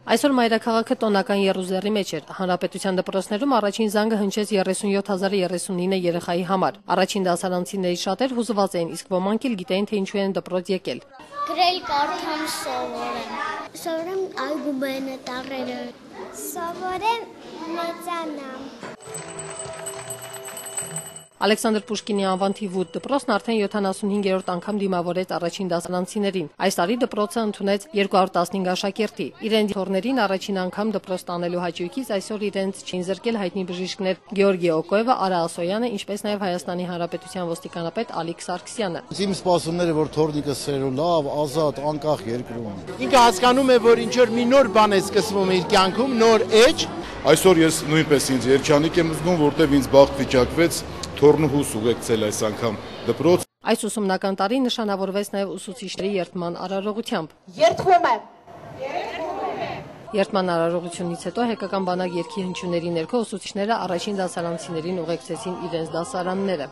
Այսօր մայրաքաղաքը տոնական եռուզեռի մեջ էր։ Հանրապետության դպրոցներում առաջին զանգը հնչեց 37,039 երեխայի համար։ Առաջին դասարանցիներից շատեր հուզված էին, իսկ ոմանք էլ գիտեին, թե ինչու են դպրոց եկել։ Գրել կարդամ սովորեմ։ Սովորեմ ալբոմները տառերը։ Սովորեմ մեծանամ։ Ալեքսանդր Պուշկինի անվան թիվ 8 դպրոցն արդեն 75-րդ անգամ դիմավորեց առաջին դասարանցիներին։ Այս տարի դպրոցը ընդունեց 215 աշակերտի։ Իրենց թորներին առաջին անգամ դպրոց տանելու հաճույքից այսօր իրենց չէին զրկել հայտնի բժիշկներ Գեորգի Օկոևը, Արա Ասոյանը, ինչպես նաև Հայաստանի Հանրապետության ոստիկանապետ Ալիկ Սարգսյանը։ Իմ սպասումները, որ թորնիկը սերո լավ, ազատ, անկախ երկրում։ Ինքը հասկանում է, որ ինչ որ մի նոր բան է սկսվում իր կյանքում, նոր էջ։ Այսօր ես նույնպես ինձ երջանիկ եմ զգում, որտեղ ինձ բախտ վիճակվեց թորնուհուս ուղեկցել այս անգամ դպրոց։ Այս ուսումնական տարի նշանավորվեց նաև ուսուցիչների երդման արարողությամբ։ Երդվում եմ։ Երդման արարողությունից հետո հայկական բանակ երգի հնչյունների ներքո ուսուցիչները առաջին դասարանցիներին ուղեկցեցին իրենց դասարանները։